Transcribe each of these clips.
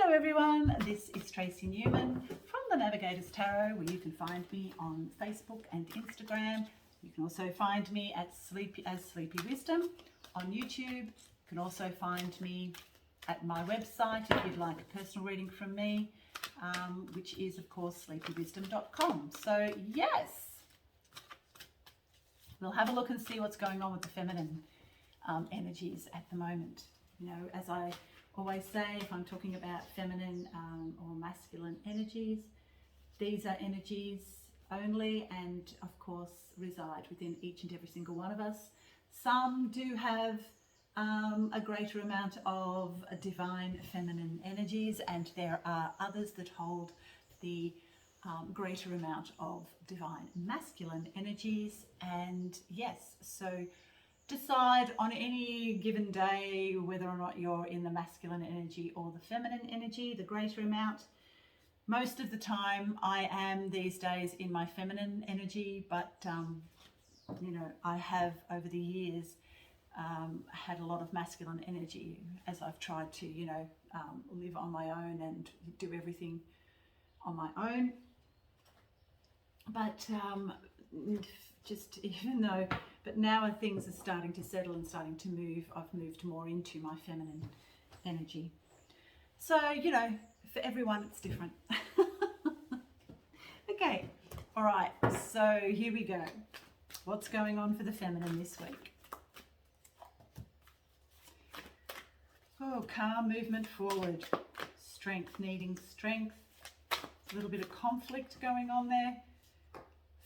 Hello everyone, this is Tracy Newman from the Navigators Tarot, where you can find me on Facebook and Instagram. You can also find me at Sleepy Wisdom on YouTube. You can also find me at my website if you'd like a personal reading from me, which is of course sleepywisdom.com. So yes, we'll have a look and see what's going on with the feminine energies at the moment. You know, as I always say, if I'm talking about feminine or masculine energies, these are energies only, and of course reside within each and every single one of us. Some do have a greater amount of divine feminine energies, and there are others that hold the greater amount of divine masculine energies. And yes, so decide on any given day whether or not you're in the masculine energy or the feminine energy, the greater amount. Most of the time I am these days in my feminine energy, but you know, I have over the years had a lot of masculine energy as I've tried to, you know, live on my own and do everything on my own. But just even though, but now things are starting to settle and starting to move, I've moved more into my feminine energy. So, you know, for everyone it's different. Okay, all right, so here we go. What's going on for the feminine this week? Oh, calm movement forward, strength needing strength, a little bit of conflict going on there,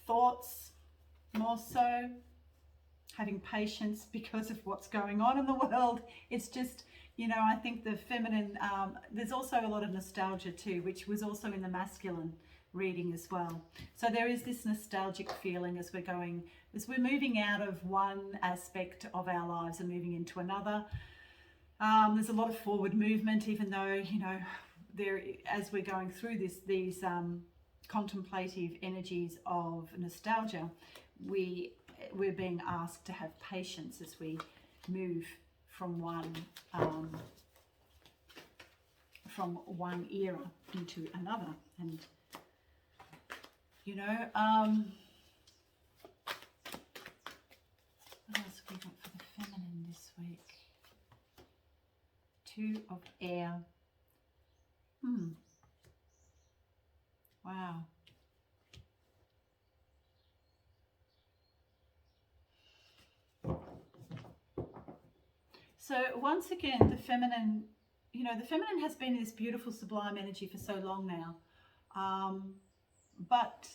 thoughts more so, having patience because of what's going on in the world. It's just, you know, I think the feminine, there's also a lot of nostalgia too, which was also in the masculine reading as well. So there is this nostalgic feeling as we're moving out of one aspect of our lives and moving into another. There's a lot of forward movement, even though, you know, there, as we're going through these contemplative energies of nostalgia, we're being asked to have patience as we move from one era into another. And you know, what else have we got for the feminine this week? Two of air. Wow. So once again, the feminine, you know, the feminine has been this beautiful sublime energy for so long now. But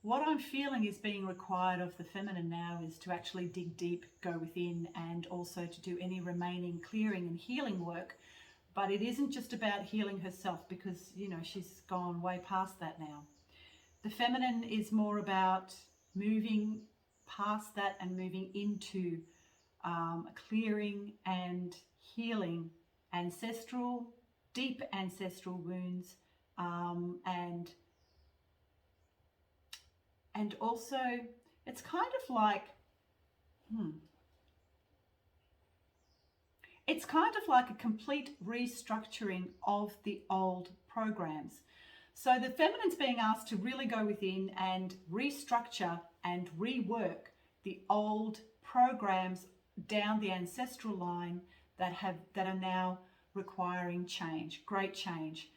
what I'm feeling is being required of the feminine now is to actually dig deep, go within, and also to do any remaining clearing and healing work. But it isn't just about healing herself, because, you know, she's gone way past that now. The feminine is more about moving past that and moving into clearing and healing deep ancestral wounds, and also it's kind of like it's kind of like a complete restructuring of the old programs. So the feminine's being asked to really go within and restructure and rework the old programs down the ancestral line that are now requiring change, great change.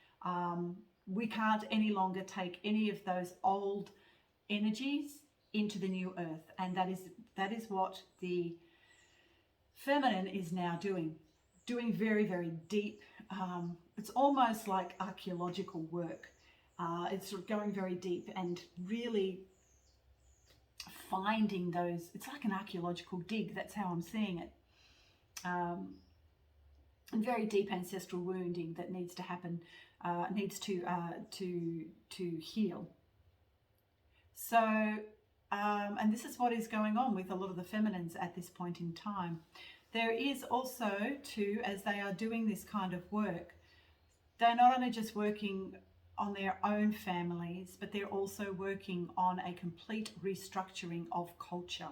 We can't any longer take any of those old energies into the new earth, and that is what the feminine is now doing very, very deep. It's almost like archaeological work. It's sort of going very deep and really finding those. It's like an archaeological dig. That's how I'm seeing it. And very deep ancestral wounding that needs to happen, needs to heal. So, and this is what is going on with a lot of the feminines at this point in time. There is also too, as they are doing this kind of work, they're not only just working on their own families, but they're also working on a complete restructuring of culture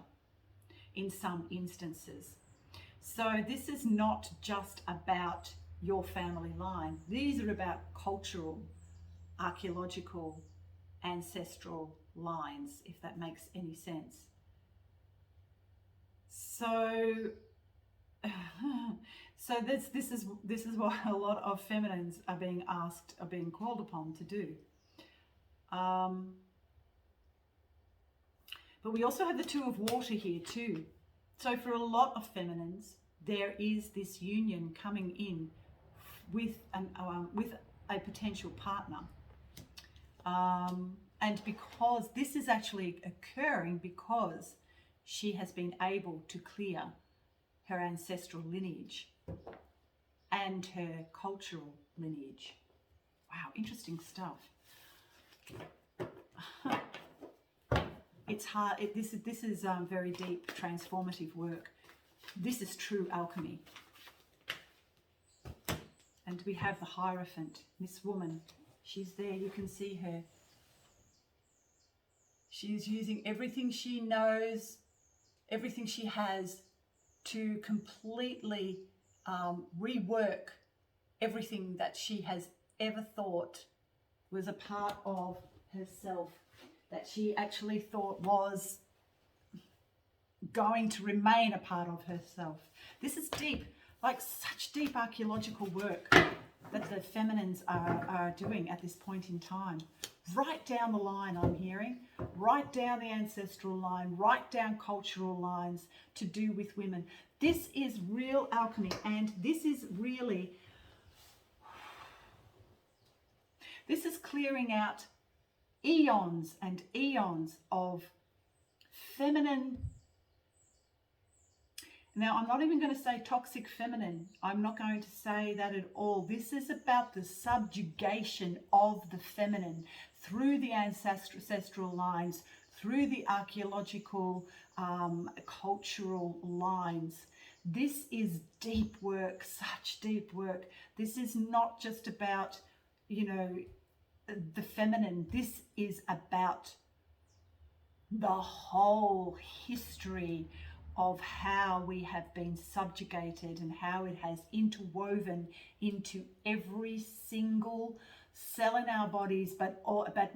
in some instances. So this is not just about your family line. These are about cultural, archaeological, ancestral lines, if that makes any sense. So this is what a lot of feminines are being asked, are being called upon to do. But we also have the Two of Water here too. So for a lot of feminines, there is this union coming in with a potential partner. And because this is actually occurring because she has been able to clear her ancestral lineage and her cultural lineage. Wow, interesting stuff. It's hard. This is very deep, transformative work. This is true alchemy. And we have the Hierophant, this woman. She's there. You can see her. She's using everything she knows, everything she has, to completely rework everything that she has ever thought was a part of herself, that she actually thought was going to remain a part of herself. This is deep, like such deep archaeological work that the feminines are doing at this point in time. Right down the line, I'm hearing, right down the ancestral line, right down cultural lines to do with women. This is real alchemy, and this is really, this is clearing out eons and eons of feminine. Now, I'm not even going to say toxic feminine. I'm not going to say that at all. This is about the subjugation of the feminine through the ancestral lines, through the archaeological, cultural lines. This is deep work, such deep work. This is not just about, the feminine. This is about the whole history of how we have been subjugated and how it has interwoven into every single cell in our bodies, but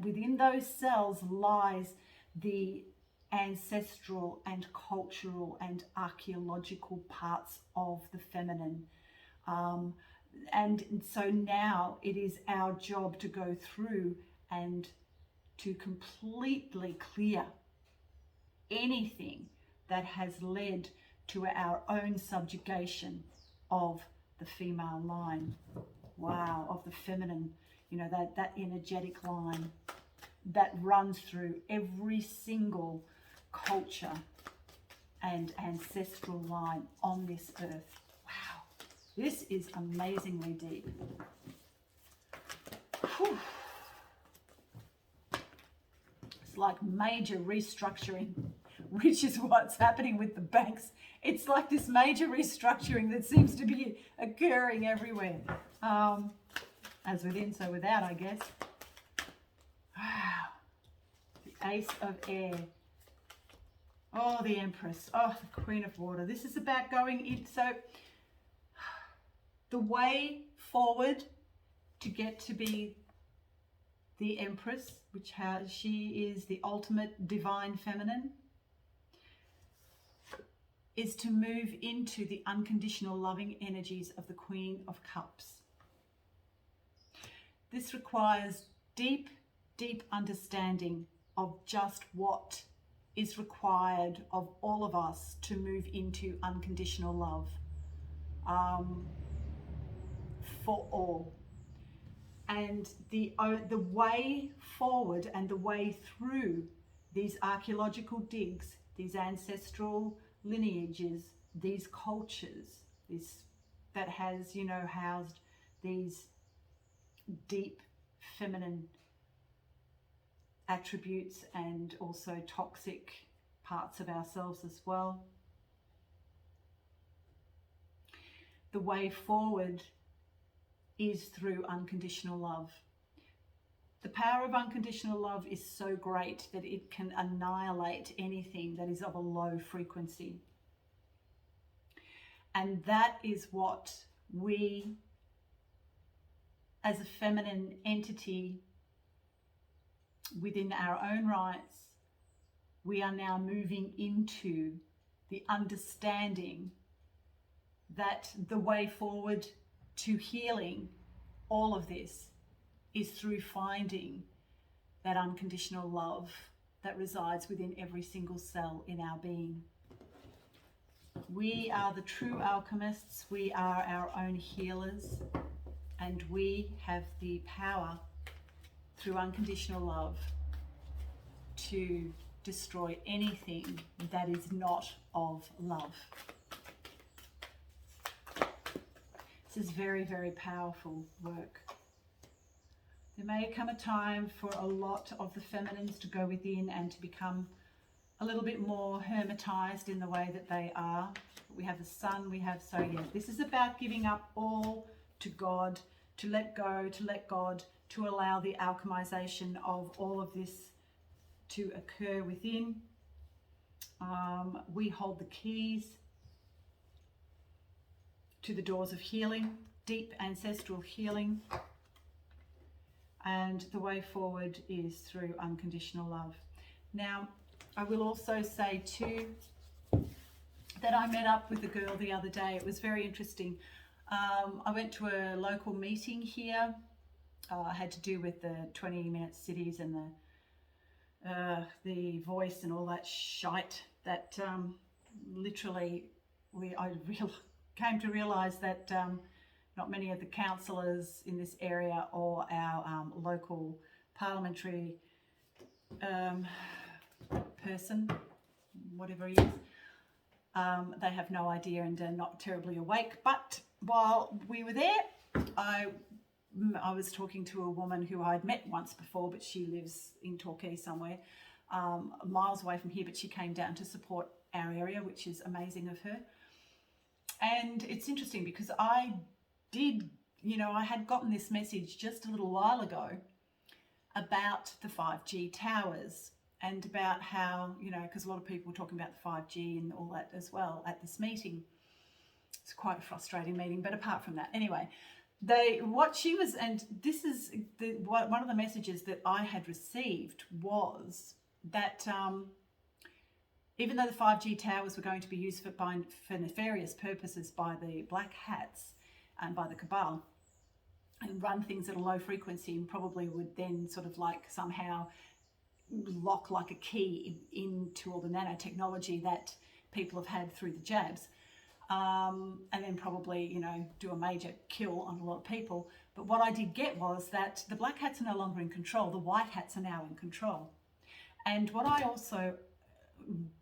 within those cells lies the ancestral and cultural and archaeological parts of the feminine. And so now it is our job to go through and to completely clear anything that has led to our own subjugation of the female line. Wow, of the feminine, that energetic line that runs through every single culture and ancestral line on this earth. Wow, this is amazingly deep. Whew. It's like major restructuring, which is what's happening with the banks. It's like this major restructuring that seems to be occurring everywhere. As within, so without, I guess. Wow. The Ace of Air. Oh, the Empress. Oh, the Queen of Water. This is about going in. So the way forward to get to be the Empress, she is the ultimate divine feminine, is to move into the unconditional loving energies of the Queen of Cups. This requires deep, deep understanding of just what is required of all of us to move into unconditional love for all. And the way forward and the way through these archaeological digs, these ancestral lineages, these cultures, that has, housed these deep feminine attributes and also toxic parts of ourselves as well. The way forward is through unconditional love. The power of unconditional love is so great that it can annihilate anything that is of a low frequency. And that is what we as a feminine entity within our own rights, we are now moving into the understanding that the way forward to healing all of this is through finding that unconditional love that resides within every single cell in our being. We are the true alchemists, we are our own healers, and we have the power through unconditional love to destroy anything that is not of love. This is very, very powerful work. There may come a time for a lot of the feminines to go within and to become a little bit more hermetized in the way that they are. We have the sun, so yeah, this is about giving up all to God, to let go, to let God, to allow the alchemization of all of this to occur within. We hold the keys to the doors of healing, deep ancestral healing, and the way forward is through unconditional love. Now, I will also say too that I met up with a girl the other day. It was very interesting. I went to a local meeting here. I had to do with the 20-minute cities and the voice and all that shite that literally I came to realise that not many of the councillors in this area or our local parliamentary person, whatever he is, they have no idea and are not terribly awake. But while we were there, I was talking to a woman who I'd met once before, but she lives in Torquay somewhere, miles away from here, but she came down to support our area, which is amazing of her. And it's interesting because I had gotten this message just a little while ago about the 5G towers and about how, because a lot of people were talking about the 5G and all that as well at this meeting. It's quite a frustrating meeting, but apart from that, anyway, one of the messages that I had received was that even though the 5G towers were going to be used for nefarious purposes by the black hats and by the cabal, and run things at a low frequency and probably would then sort of like somehow lock like a key into all the nanotechnology that people have had through the jabs, and then probably, do a major kill on a lot of people. But what I did get was that the black hats are no longer in control, the white hats are now in control. And what I also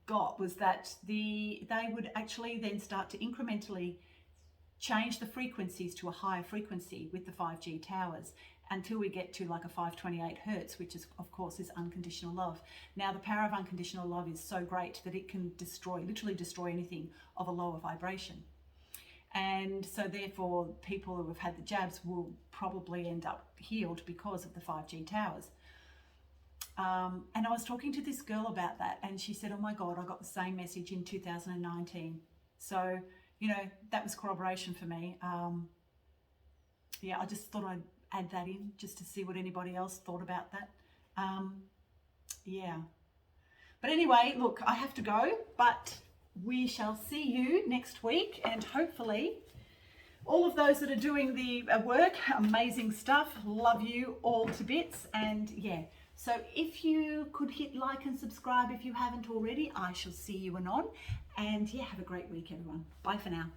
got was that they would actually then start to incrementally change the frequencies to a higher frequency with the 5G towers until we get to like a 528 hertz, which is, of course, is unconditional love. Now, the power of unconditional love is so great that it can literally destroy anything of a lower vibration. And so therefore, people who have had the jabs will probably end up healed because of the 5G towers. And I was talking to this girl about that, and she said, oh my God, I got the same message in 2019. So, that was corroboration for me. I just thought I'd add that in just to see what anybody else thought about that. But anyway, look, I have to go, but we shall see you next week, and hopefully all of those that are doing the work, amazing stuff, love you all to bits. And so if you could hit like and subscribe if you haven't already, I shall see you anon. And have a great week, everyone. Bye for now.